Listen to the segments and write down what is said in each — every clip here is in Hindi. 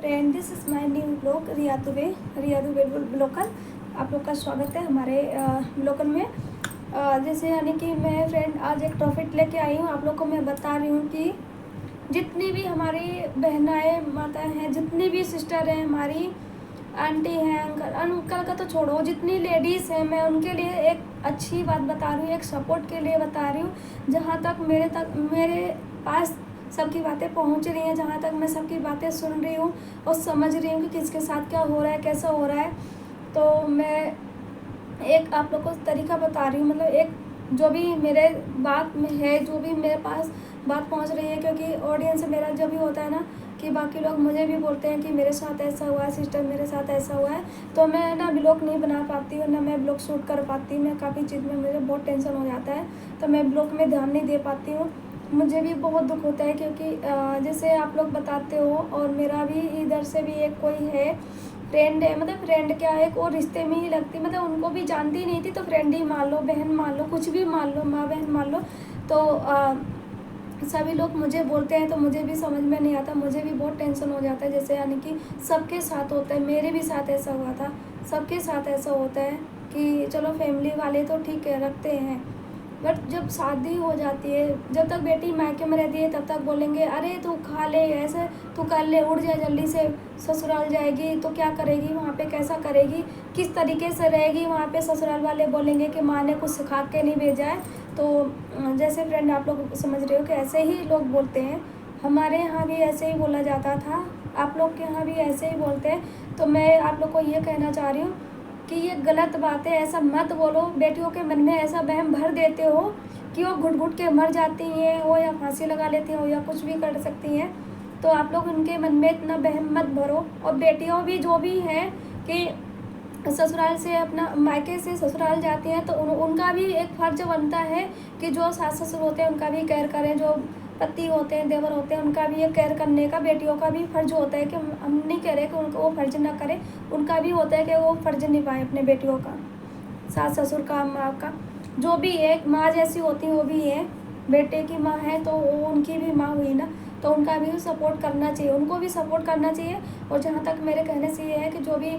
Friend, this is my new blog Riya Dubey ब्लॉगन। आप लोग का स्वागत है हमारे ब्लॉगन में। जैसे यानी कि मैं फ्रेंड आज एक टॉपिक लेके आई हूँ। आप लोग को मैं बता रही हूँ कि जितनी भी हमारी बहनाएँ माता हैं, जितनी भी सिस्टर हैं, हमारी आंटी हैं, अंकल का तो छोड़ो, जितनी लेडीज़ हैं, मैं उनके लिए एक अच्छी बात बता रही हूँ, एक सपोर्ट के लिए बता रही हूँ। जहाँ तक मेरे पास सबकी बातें पहुँच रही हैं, जहाँ तक मैं सबकी बातें सुन रही हूँ और समझ रही हूँ कि किसके साथ क्या हो रहा है, कैसा हो रहा है, तो मैं एक आप लोग को तरीका बता रही हूँ। मतलब एक जो भी मेरे बात में है, जो भी मेरे पास बात पहुँच रही है, क्योंकि ऑडियंस मेरा जो भी होता है ना कि बाकी लोग मुझे भी बोलते हैं कि मेरे साथ ऐसा हुआ है, सिस्टर मेरे साथ ऐसा हुआ है, तो मैं ना ब्लॉग नहीं बना पाती हूँ, ना मैं ब्लॉग शूट कर पाती हूँ। मैं काफ़ी चीज़ में मुझे बहुत टेंशन हो जाता है, तो मैं ब्लॉग में ध्यान नहीं दे पाती हूँ। मुझे भी बहुत दुख होता है, क्योंकि जैसे आप लोग बताते हो, और मेरा भी इधर से भी एक कोई है फ्रेंड है, मतलब फ्रेंड क्या है, वो रिश्ते में ही लगती, मतलब उनको भी जानती नहीं थी, तो फ्रेंड ही मान लो, बहन मान लो, कुछ भी मान लो, माँ बहन मान लो। तो सभी लोग मुझे बोलते हैं, तो मुझे भी समझ में नहीं आता, मुझे भी बहुत टेंशन हो जाता है। जैसे यानी कि सबके साथ होता है, मेरे भी साथ ऐसा हुआ था, सबके साथ ऐसा होता है कि चलो फैमिली वाले तो ठीक है रखते हैं, बट जब शादी हो जाती है, जब तक बेटी मायके में रहती है तब तक बोलेंगे अरे तू खा ले, ऐसे तू कर ले, उड़ जाए जल्दी से, ससुराल जाएगी तो क्या करेगी वहाँ पे, कैसा करेगी, किस तरीके से रहेगी वहाँ पे। ससुराल वाले बोलेंगे कि माँ ने कुछ सिखा के नहीं भेजा है। तो जैसे फ्रेंड आप लोग समझ रहे हो कि ऐसे ही लोग बोलते हैं, हमारे यहाँ भी ऐसे ही बोला जाता था, आप लोग के यहाँ भी ऐसे ही बोलते हैं। तो मैं आप लोग को ये कहना चाह रही हूँ कि ये गलत बात है, ऐसा मत बोलो। बेटियों के मन में ऐसा वहम भर देते हो कि वो घुट घुट के मर जाती हैं, वो या फांसी लगा लेती हैं, या कुछ भी कर सकती हैं। तो आप लोग उनके मन में इतना वहम मत भरो। और बेटियों भी जो भी हैं कि ससुराल से, अपना मायके से ससुराल जाती हैं, तो उनका भी एक फ़र्ज बनता है कि जो सास ससुर होते हैं उनका भी केयर करें, जो पति होते हैं, देवर होते हैं, उनका भी ये केयर करने का बेटियों का भी फ़र्ज होता है। कि हम नहीं कह रहे कि उनको वो फ़र्ज ना करें, उनका भी होता है कि वो फ़र्ज निभाएं अपने बेटियों का, सास ससुर का, माँ का, जो भी है। माँ जैसी होती वो भी है, बेटे की माँ है तो वो उनकी भी माँ हुई ना, तो उनका भी सपोर्ट करना चाहिए, उनको भी सपोर्ट करना चाहिए। और जहाँ तक मेरे कहने से ये है कि जो भी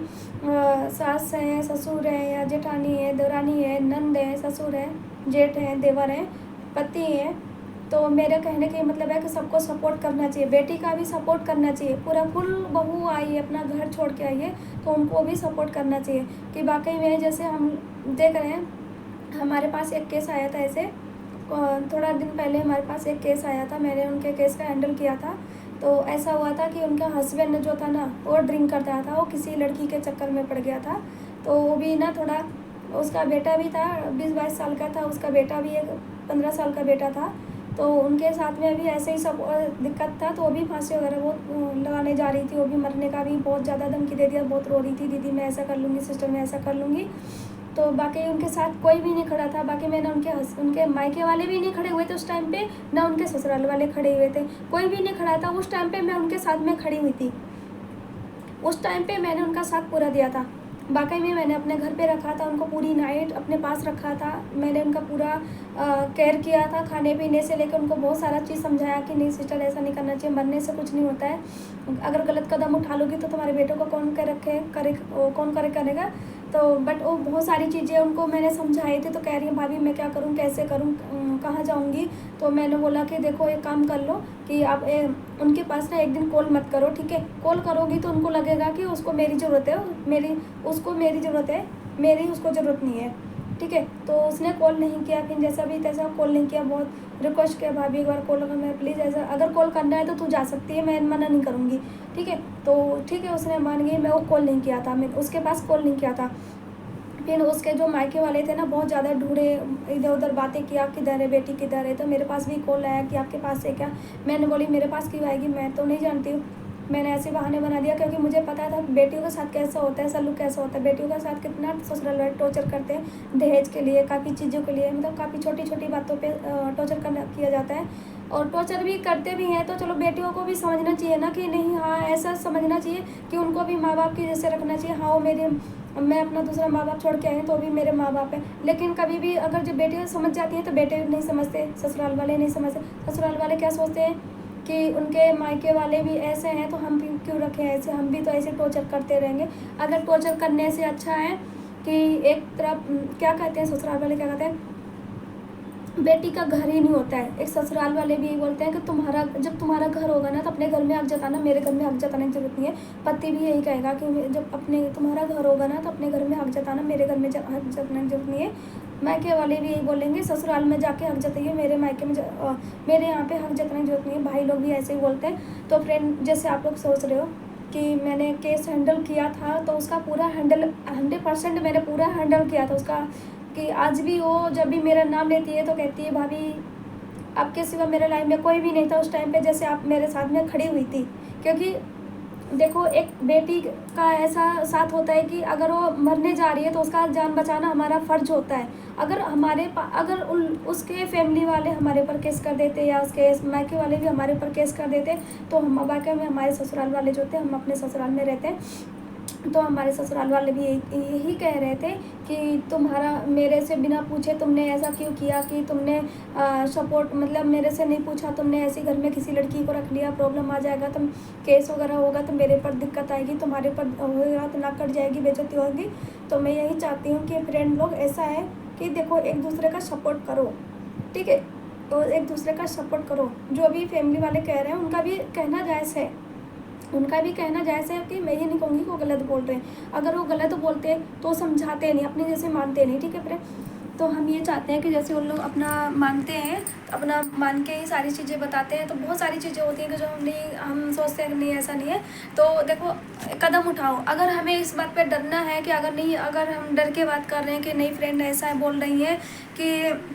सास हैं, ससुर हैं, या जेठानी है, देवरानी है, नंद है, ससुर है, जेठ हैं, देवर हैं, पति हैं, तो मेरे कहने का मतलब है कि सबको सपोर्ट करना चाहिए। बेटी का भी सपोर्ट करना चाहिए, पूरा फुल बहू आई है, अपना घर छोड़ के आई है, तो उनको भी सपोर्ट करना चाहिए। कि वाकई में जैसे हम देख रहे हैं, हमारे पास एक केस आया था ऐसे, थोड़ा दिन पहले हमारे पास एक केस आया था, मैंने उनके केस का हैंडल किया था। तो ऐसा हुआ था कि उनका हस्बैंड जो था ना, वो ड्रिंक करता था, वो किसी लड़की के चक्कर में पड़ गया था। तो वो भी ना थोड़ा, उसका बेटा भी था 20-22 साल का था, उसका बेटा भी एक 15 साल का बेटा था। तो उनके साथ में भी ऐसे ही सब दिक्कत था, तो वो भी फांसी वगैरह बहुत लगाने जा रही थी, वो भी मरने का भी बहुत ज़्यादा धमकी दे दिया, बहुत रो रही थी, दीदी मैं ऐसा कर लूँगी, सिस्टर मैं ऐसा कर लूँगी। तो बाकी उनके साथ कोई भी नहीं खड़ा था, बाकी मैंने उनके मायके वाले भी नहीं खड़े हुए थे उस टाइम पे, ना उनके ससुराल वाले खड़े हुए थे, कोई भी नहीं खड़ा था उस टाइम पे। मैं उनके साथ में खड़ी हुई थी, उस टाइम पे मैंने उनका साथ पूरा दिया था। वाकई में मैंने अपने घर पे रखा था उनको, पूरी नाइट अपने पास रखा था, मैंने उनका पूरा केयर किया था, खाने पीने से लेकर उनको बहुत सारा चीज़ समझाया कि नहीं सिस्टर ऐसा नहीं करना चाहिए, मरने से कुछ नहीं होता है, अगर गलत कदम उठा लोगी तो तुम्हारे बेटों को कौन करेगा। तो बट वो बहुत सारी चीज़ें उनको मैंने समझाई थी, तो कह रही है भाभी मैं क्या करूँ, कैसे करूँ, कहाँ जाऊँगी। तो मैंने बोला कि देखो एक काम कर लो कि आप उनके पास ना एक दिन कॉल मत करो, ठीक है। कॉल करोगी तो उनको लगेगा कि उसको मेरी ज़रूरत है, उसको मेरी ज़रूरत है, मेरी उसको ज़रूरत नहीं है, ठीक है। तो उसने कॉल नहीं किया, फिर जैसा भी तैसा कॉल नहीं किया, बहुत रिक्वेस्ट किया भाभी एक बार कॉल कर, मैं प्लीज़ ऐसा अगर कॉल करना है तो तू जा सकती है, मैं मना नहीं करूँगी, ठीक है। तो ठीक है उसने मान गई, मैं वो कॉल नहीं किया था, मैं उसके पास कॉल नहीं किया था। फिर उसके जो मायके वाले थे ना, बहुत ज़्यादा ढूंढे, इधर उधर बातें किया, किधर है बेटी, किधर है। तो मेरे पास भी कॉल आया कि आपके पास है क्या। मैंने बोली मेरे पास क्यों आएगी, मैं तो नहीं जानती हूँ। मैंने ऐसे बहाने बना दिया, क्योंकि मुझे पता था बेटियों के साथ कैसा होता है, सलूक कैसा होता है, बेटियों के साथ कितना ससुराल वाले टॉर्चर करते हैं, दहेज के लिए, काफ़ी चीज़ों के लिए, मतलब काफ़ी छोटी छोटी बातों पे टॉर्चर किया जाता है। और टॉर्चर भी करते भी हैं, तो चलो बेटियों को भी समझना चाहिए ना कि नहीं, हाँ ऐसा समझना चाहिए कि उनको भी माँ बाप की जैसे रखना चाहिए। हाँ वो मेरे, मैं अपना दूसरा माँ बाप छोड़ के आई हूँ तो भी मेरे माँ बाप हैं, लेकिन कभी भी अगर जब बेटियाँ समझ जाती हैं तो बेटे नहीं समझते, ससुराल वाले नहीं समझते। ससुराल वाले क्या सोचते हैं कि उनके मायके वाले भी ऐसे हैं तो हम भी क्यों रखें ऐसे, हम भी तो ऐसे टॉर्चर करते रहेंगे। अगर टॉर्चर करने से अच्छा है कि एक तरफ क्या कहते हैं ससुराल वाले, क्या कहते हैं, बेटी का घर ही नहीं होता है। एक ससुराल वाले भी यही बोलते हैं कि तुम्हारा जब तुम्हारा घर होगा ना तो अपने घर में हक जताना, मेरे घर में हक जताने की जरूरत नहीं है। पति भी यही कहेगा कि जब अपने तुम्हारा घर होगा ना तो अपने घर में हक जताना, मेरे घर में हक जताने की जरूरत नहीं है। मायके वाले भी यही बोलेंगे ससुराल में जाके हक जताइए, मेरे मायके में मेरे यहाँ पे हक जताने की जरूरत नहीं है। भाई लोग भी ऐसे ही बोलते हैं। तो फ्रेंड, जैसे आप लोग सोच रहे हो कि मैंने केस हैंडल किया था तो उसका पूरा हैंडल 100% मैंने पूरा हैंडल किया था उसका, कि आज भी वो जब भी मेरा नाम लेती है तो कहती है भाभी आपके सिवा मेरे लाइफ में कोई भी नहीं था उस टाइम पे, जैसे आप मेरे साथ में खड़ी हुई थी। क्योंकि देखो, एक बेटी का ऐसा साथ होता है कि अगर वो मरने जा रही है तो उसका जान बचाना हमारा फ़र्ज होता है। अगर अगर उसके फैमिली वाले हमारे ऊपर केस कर देते या उसके मायके वाले भी हमारे ऊपर केस कर देते तो हम वाकई में हमारे ससुराल वाले जो थे, हम अपने ससुराल में रहते हैं, तो हमारे ससुराल वाले भी यही कह रहे थे कि तुम्हारा मेरे से बिना पूछे तुमने ऐसा क्यों किया, कि तुमने सपोर्ट मतलब मेरे से नहीं पूछा, तुमने ऐसे घर में किसी लड़की को रख लिया, प्रॉब्लम आ जाएगा, तुम केस वगैरह होगा तो मेरे पर दिक्कत आएगी, तुम्हारे पर होगा तो नाक कट जाएगी, बेइज्जती होगी। तो मैं यही चाहती हूँ कि फ्रेंड लोग ऐसा है कि देखो एक दूसरे का सपोर्ट करो, ठीक है, तो एक दूसरे का सपोर्ट करो। जो भी फैमिली वाले कह रहे हैं उनका भी कहना जायज़ है, उनका भी कहना जायज़ है कि मैं ये नहीं कहूँगी कि वो गलत बोल रहे हैं। अगर वो गलत बोलते तो समझाते नहीं, अपने जैसे मानते नहीं, ठीक है फ्रेंड। तो हम ये चाहते हैं कि जैसे उन लोग अपना मानते हैं, अपना मान के ही सारी चीज़ें बताते हैं। तो बहुत सारी चीज़ें होती हैं कि जो हम सोचते हैं कि नहीं ऐसा नहीं है। तो देखो, कदम उठाओ। अगर हमें इस बात पे डरना है कि अगर हम डर के बात कर रहे हैं कि नहीं फ्रेंड ऐसा है बोल रही है कि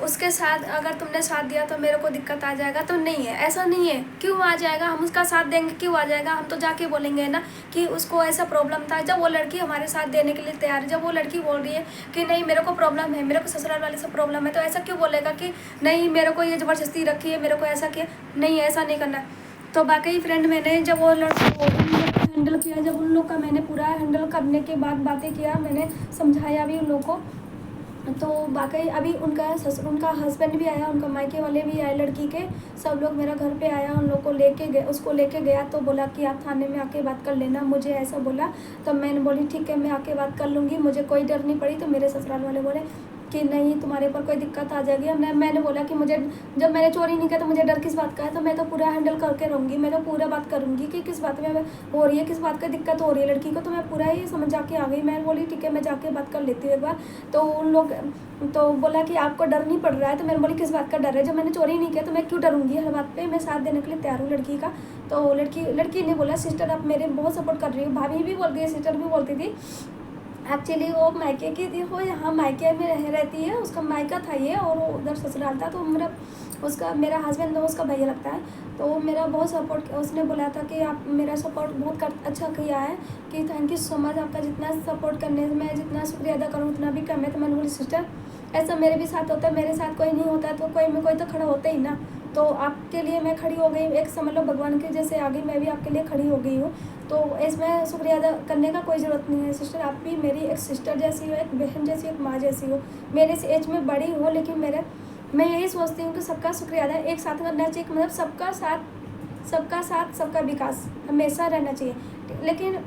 उसके साथ अगर तुमने साथ दिया तो मेरे को दिक्कत आ जाएगा, तो नहीं है, ऐसा नहीं है। क्यों आ जाएगा, हम उसका साथ देंगे, क्यों आ जाएगा। हम तो जाके बोलेंगे ना कि उसको ऐसा प्रॉब्लम था। जब वो लड़की हमारे साथ देने के लिए तैयार है, जब वो लड़की बोल रही है कि नहीं मेरे को प्रॉब्लम है, मेरे को ससुराल वाले से प्रॉब्लम है, तो ऐसा क्यों बोलेगा कि नहीं मेरे को ये ज़बरदस्ती रखी है, मेरे को ऐसा किया, नहीं ऐसा नहीं करना। तो बाकी फ्रेंड, मैंने जब वो लड़की हैंडल किया, जब उन लोग का मैंने पूरा हैंडल करने के बाद बातें किया, मैंने समझाया भी उन लोग को, तो वाकई अभी उनका हस्बैंड भी आया, उनका मायके वाले भी आए, लड़की के सब लोग मेरा घर पे आया, उन लोग को उसको लेके गया। तो बोला कि आप थाने में आके बात कर लेना, मुझे ऐसा बोला। तो मैंने बोली ठीक है, मैं आके बात कर लूँगी, मुझे कोई डर नहीं पड़ी। तो मेरे ससुराल वाले बोले कि नहीं तुम्हारे ऊपर कोई दिक्कत आ जाएगी। मैंने बोला कि मुझे, जब मैंने चोरी नहीं किया तो मुझे डर किस बात का है, तो मैं तो पूरा हैंडल करके रहूँगी, मैं तो पूरा बात करूँगी कि किस बात में हो रही है, किस बात का दिक्कत हो रही है लड़की को। तो मैं पूरा ही समझ जाके आ गई। मैं बोली ठीक है, मैं जाके बात कर लेती हूँ एक बार। तो उन लोग तो बोला कि आपको डर नहीं पड़ रहा है। तो मैंने बोली किस बात का डर है, जब मैंने चोरी नहीं किया तो मैं क्यों डरूंगी, हर बात पे मैं साथ देने के लिए तैयार हूँ लड़की का। तो लड़की ने बोला सिस्टर आप मेरे बहुत सपोर्ट कर रही हो। भाभी भी बोलती है, सिस्टर भी बोलती थी। एक्चुअली वो मायके की थी, वो यहाँ मायके में रहती है, उसका मायका था ये और वो उधर ससुराल था। तो मेरा हस्बैंड तो उसका भैया लगता है। तो वो मेरा बहुत सपोर्ट, उसने बोला था कि आप मेरा सपोर्ट बहुत अच्छा किया है, कि थैंक यू सो मच, आपका जितना सपोर्ट करने में मैं जितना शुक्रिया अदा करूँ उतना भी कम है। तो मैंने बोली सिस्टर ऐसा मेरे भी साथ होता है, मेरे साथ कोई नहीं होता तो कोई तो खड़ा होता ही ना। तो आपके लिए मैं खड़ी हो गई, एक समझ लो भगवान के जैसे आ गई, मैं भी आपके लिए खड़ी हो गई हूँ। तो इसमें शुक्रिया अदा करने का कोई ज़रूरत नहीं है सिस्टर, आप भी मेरी एक सिस्टर जैसी हो, एक बहन जैसी, एक माँ जैसी हो, मेरे से एज में बड़ी हो, लेकिन मैं यही सोचती हूँ कि सबका शुक्रिया अदा एक साथ करना चाहिए, मतलब सबका साथ सबका विकास हमेशा रहना चाहिए। लेकिन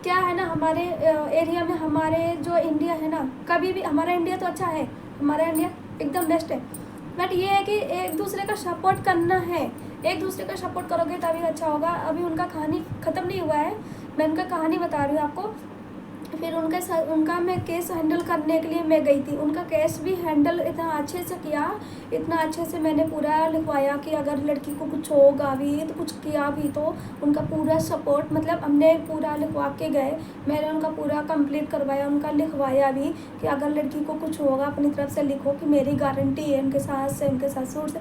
क्या है ना, हमारे एरिया में, हमारे जो इंडिया है ना, कभी भी हमारा इंडिया तो अच्छा है, हमारा इंडिया एकदम बेस्ट है, बट ये है कि एक दूसरे का सपोर्ट करना है, एक दूसरे का सपोर्ट करोगे तभी अच्छा होगा। अभी उनका कहानी ख़त्म नहीं हुआ है, मैं उनका कहानी बता रही हूँ आपको। फिर उनका मैं केस हैंडल करने के लिए मैं गई थी, उनका केस भी हैंडल इतना अच्छे से किया, इतना अच्छे से मैंने पूरा लिखवाया कि अगर लड़की को कुछ होगा भी तो कुछ किया भी तो उनका पूरा सपोर्ट, मतलब हमने पूरा लिखवा के गए, मैंने उनका पूरा कंप्लीट करवाया, उनका लिखवाया भी कि अगर लड़की को कुछ होगा अपनी तरफ से लिखो कि मेरी गारंटी है, उनके सास से, उनके ससुर से,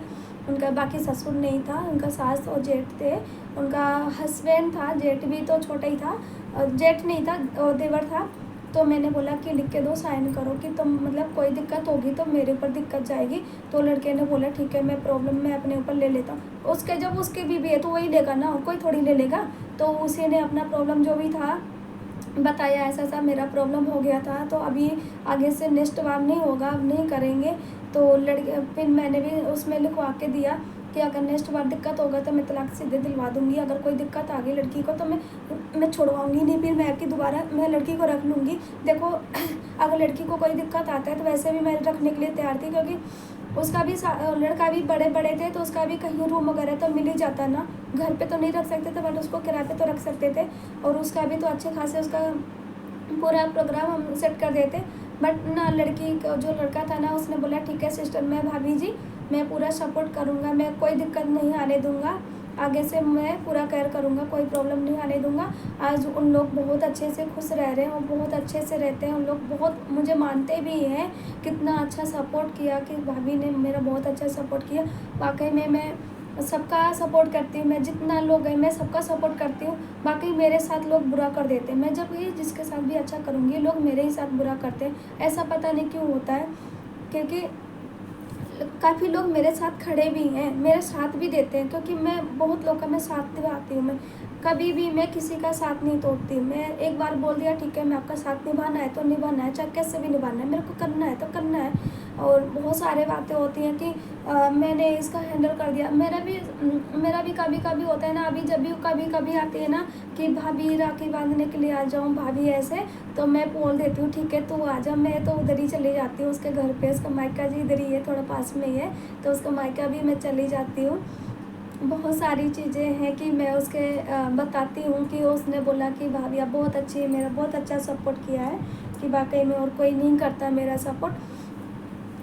उनका बाकी ससुर नहीं था, उनका सास और जेठ थे, उनका हस्बैंड था, जेठ भी तो छोटा ही था, जेठ नहीं था, देवर था। तो मैंने बोला कि लिख के दो, साइन करो कि तुम मतलब कोई दिक्कत होगी तो मेरे ऊपर दिक्कत जाएगी। तो लड़के ने बोला ठीक है, मैं प्रॉब्लम मैं अपने ऊपर ले लेता हूँ। उसके जब उसकी बीवी है तो वही लेगा ना, और कोई थोड़ी ले लेगा। तो उसी ने अपना प्रॉब्लम जो भी था बताया, ऐसा ऐसा मेरा प्रॉब्लम हो गया था, तो अभी आगे से नेक्स्ट बार नहीं होगा, अब नहीं करेंगे। तो फिर मैंने भी उसमें लिखवा के दिया कि अगर नेक्स्ट बार दिक्कत होगा तो मैं तलाक सीधे दिलवा दूँगी। अगर कोई दिक्कत आ गई लड़की को तो मैं छुड़वाऊँगी नहीं, फिर मैं आपकी दोबारा मैं लड़की को रख लूँगी। देखो अगर लड़की को कोई दिक्कत आता है तो वैसे भी मैं रखने के लिए तैयार थी, क्योंकि उसका भी लड़का भी बड़े बड़े थे तो उसका भी कहीं रूम वगैरह तो मिल ही जाता ना। घर पे तो नहीं रख सकते थे बट उसको किराए पे तो रख सकते थे, और उसका भी तो अच्छे खासे उसका पूरा प्रोग्राम हम सेट कर देते। बट ना लड़की का जो लड़का था ना उसने बोला ठीक है सिस्टर, मैं भाभी जी मैं पूरा सपोर्ट करूँगा, मैं कोई दिक्कत नहीं आने दूँगा, आगे से मैं पूरा केयर करूँगा, कोई प्रॉब्लम नहीं आने दूँगा। आज उन लोग बहुत अच्छे से खुश रह रहे हैं और बहुत अच्छे से रहते हैं। उन लोग बहुत मुझे मानते भी हैं, कितना अच्छा सपोर्ट किया कि भाभी ने मेरा बहुत अच्छा सपोर्ट किया। वाकई में मैं सबका सपोर्ट करती हूँ, मैं जितना लोग हैं मैं सबका सपोर्ट करती हूँ। बाकी मेरे साथ लोग बुरा कर देते हैं, मैं जब भी जिसके साथ भी अच्छा करूँगी लोग मेरे ही साथ बुरा करते हैं। ऐसा पता नहीं क्यों होता है, क्योंकि काफ़ी लोग मेरे साथ खड़े भी हैं, मेरे साथ भी देते हैं, क्योंकि मैं बहुत लोग का मैं साथ निभाती हूँ। मैं कभी भी मैं किसी का साथ नहीं तोड़ती। मैं एक बार बोल दिया ठीक है मैं आपका साथ निभाना है तो निभाना है, चाहे कैसे भी निभाना है, मेरे को करना है तो करना है। और बहुत सारे बातें होती हैं कि मैंने इसका हैंडल कर दिया। मेरा भी कभी कभी होता है ना, अभी जब भी कभी कभी आती है ना कि भाभी राखी बांधने के लिए आ जाऊँ भाभी ऐसे, तो मैं बोल देती हूँ ठीक है तू आ जा, मैं तो उधर ही चली जाती हूँ उसके घर पे। उसका मायका जी इधर ही है, थोड़ा पास में ही है, तो उसका मायका भी मैं चली जाती हूँ। बहुत सारी चीज़ें हैं कि मैं उसके बताती हूँ कि उसने बोला कि भाभी आप बहुत अच्छी है, मेरा बहुत अच्छा सपोर्ट किया है कि वाकई में और कोई नहीं करता मेरा सपोर्ट।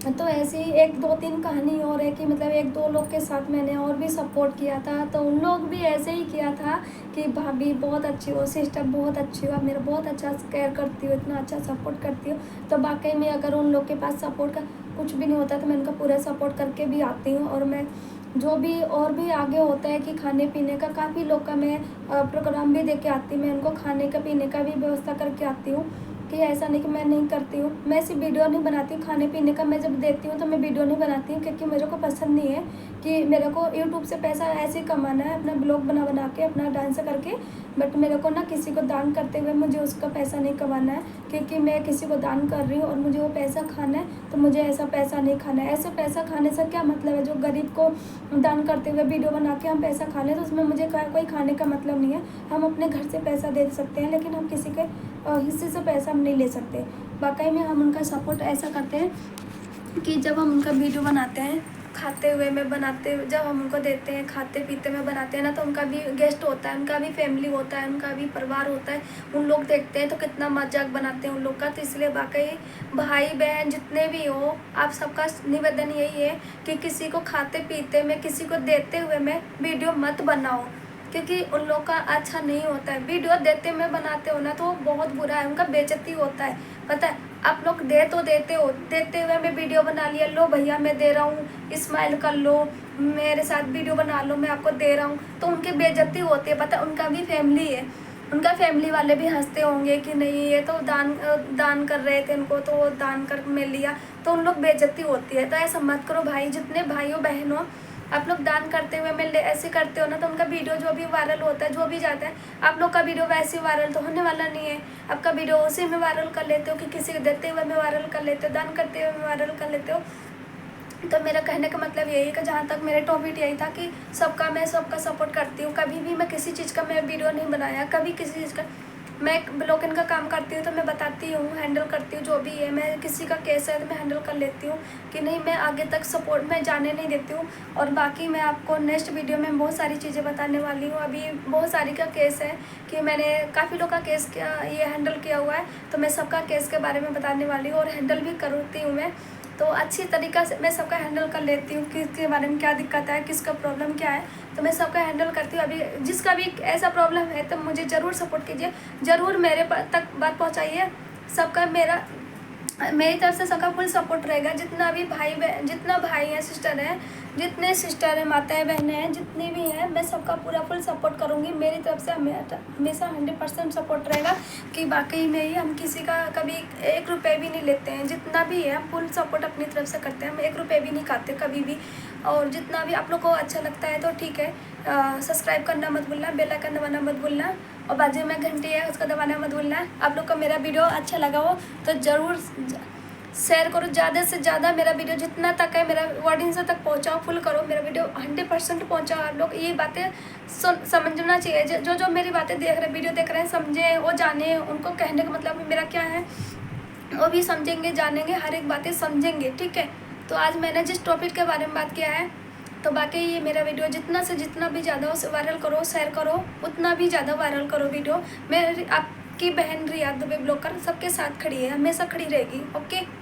तो ऐसी एक दो तीन कहानी और है कि मतलब एक दो लोग के साथ मैंने और भी सपोर्ट किया था, तो उन लोग भी ऐसे ही किया था कि भाभी बहुत अच्छी हो, सिस्टर बहुत अच्छी हो, आप मेरा बहुत अच्छा केयर करती हो, इतना अच्छा सपोर्ट करती हो। तो वाकई में अगर उन लोग के पास सपोर्ट का कुछ भी नहीं होता तो मैं उनका पूरा सपोर्ट करके भी आती हूँ। और मैं जो भी और भी आगे होता है कि खाने पीने का काफ़ी लोग का मैं प्रोग्राम भी दे के आती हूँ, मैं उनको खाने का पीने का भी व्यवस्था करके आती हूँ। कि ऐसा नहीं कि मैं नहीं करती हूँ, मैं सिर्फ वीडियो नहीं बनाती, खाने पीने का मैं जब देती हूँ तो मैं वीडियो नहीं बनाती हूँ, क्योंकि मेरे को पसंद नहीं है कि मेरे को यूट्यूब से पैसा ऐसे ही कमाना है अपना ब्लॉग बना के अपना डांस करके। बट मेरे को ना किसी को दान करते हुए मुझे उसका पैसा नहीं कमाना है, क्योंकि मैं किसी को दान कर रही हूँ और मुझे वो पैसा खाना है, तो मुझे ऐसा पैसा नहीं खाना है। ऐसे पैसा खाने से क्या मतलब है, जो गरीब को दान करते हुए वीडियो बना के हम पैसा खा लें तो उसमें मुझे कोई खाने का मतलब नहीं है। हम अपने घर से पैसा दे सकते हैं लेकिन हम किसी के हिस्से से पैसा हम नहीं ले सकते। वाकई में हम उनका सपोर्ट ऐसा करते हैं कि जब हम उनका वीडियो बनाते हैं खाते हुए में बनाते, जब हम उनको देते हैं खाते पीते में बनाते हैं ना, तो उनका भी गेस्ट होता है, उनका भी फैमिली होता है, उनका भी परिवार होता है, उन लोग देखते हैं तो कितना मजाक बनाते हैं उन लोग का। तो इसलिए वाकई भाई बहन जितने भी हो आप सबका निवेदन यही है कि किसी को खाते पीते में किसी को देते हुए में वीडियो मत बनाओ, क्योंकि उन लोग का अच्छा नहीं होता है। वीडियो देते में बनाते हो ना तो बहुत बुरा है, उनका बेइज्जती होता है, पता है। आप लोग दे तो देते हो, देते हुए मैं वीडियो बना लिया, लो भैया मैं दे रहा हूँ, स्माइल कर लो, मेरे साथ वीडियो बना लो, मैं आपको दे रहा हूँ, तो उनकी बेइज्जती होती है, पता है। उनका भी फैमिली है, उनका फैमिली वाले भी हंसते होंगे कि नहीं ये तो दान कर रहे थे इनको तो दान कर मिल लिया, तो उन लोग बेइज्जती होती है। तो ऐसा मत करो भाई, जितने भाइयों बहनों आप लोग दान करते हुए मिल ऐसे करते हो ना, तो उनका वीडियो जो भी वायरल होता है जो भी जाता है, आप लोग का वीडियो वैसे वायरल तो होने वाला नहीं है। आपका वीडियो उसी में वायरल कर लेते हो कि किसी को देते हुए में वायरल कर लेते हो, दान करते हुए में वायरल कर लेते हो। तो मेरा कहने का मतलब यही है कि जहाँ तक मेरे टॉपिक यही था कि मैं सबका सपोर्ट करती हूँ। कभी भी मैं किसी चीज़ का मैं वीडियो नहीं बनाया, कभी किसी चीज़ का। मैं ब्लॉगिंग का काम करती हूँ तो मैं बताती हूँ, हैंडल करती हूँ जो भी है। मैं किसी का केस है तो मैं हैंडल कर लेती हूँ कि नहीं, मैं आगे तक सपोर्ट मैं जाने नहीं देती हूँ। और बाकी मैं आपको नेक्स्ट वीडियो में बहुत सारी चीज़ें बताने वाली हूँ। अभी बहुत सारी का केस है कि मैंने काफ़ी लोग का केस ये हैंडल किया हुआ है, तो मैं सबका केस के बारे में बताने वाली हूँ और हैंडल भी करती हूँ मैं। तो अच्छी तरीक़ा से मैं सबका हैंडल कर लेती हूँ, किसके बारे में क्या दिक्कत है, किसका प्रॉब्लम क्या है, तो मैं सबका हैंडल करती हूँ। अभी जिसका भी ऐसा प्रॉब्लम है तो मुझे ज़रूर सपोर्ट कीजिए, ज़रूर मेरे तक बात पहुँचाइए। सबका मेरी तरफ से सबका फुल सपोर्ट रहेगा। जितना भाई हैं, सिस्टर हैं, जितने सिस्टर हैं, माताएं बहनें हैं, जितनी भी हैं, मैं सबका पूरा फुल सपोर्ट करूँगी। मेरी तरफ से हमेशा 100% सपोर्ट रहेगा कि वाकई में ही हम किसी का कभी 1 रुपये भी नहीं लेते हैं। जितना भी है फुल सपोर्ट अपनी तरफ से करते हैं, हम 1 रुपये भी नहीं खाते कभी भी। और जितना भी आप लोग को अच्छा लगता है तो ठीक है, सब्सक्राइब करना मत भूलना, बेल आइकन दबाना मत भूलना, और बाजू में घंटी है उसका दबाना मत भूलना। आप लोग को मेरा वीडियो अच्छा लगा हो तो ज़रूर शेयर करो ज़्यादा से ज़्यादा। मेरा वीडियो जितना तक है मेरा ऑडियंस तक पहुँचाओ, फुल करो मेरा वीडियो 100% पहुँचाओ। आप लोग ये बातें समझना चाहिए। जो मेरी बातें देख रहे, वीडियो देख रहे हैं, समझे, वो जाने, उनको कहने का मतलब मेरा क्या है, वो भी समझेंगे, जानेंगे, हर एक बातें समझेंगे। ठीक है, तो आज मैंने जिस टॉपिक के बारे में बात किया है, तो बाकी ये मेरा वीडियो जितना से जितना भी ज़्यादा उसे वायरल करो, शेयर करो, उतना भी ज़्यादा वायरल करो वीडियो। मेरी आपकी बहन रिया दुबे ब्लॉगर सबके साथ खड़ी है, हमेशा खड़ी रहेगी। ओके।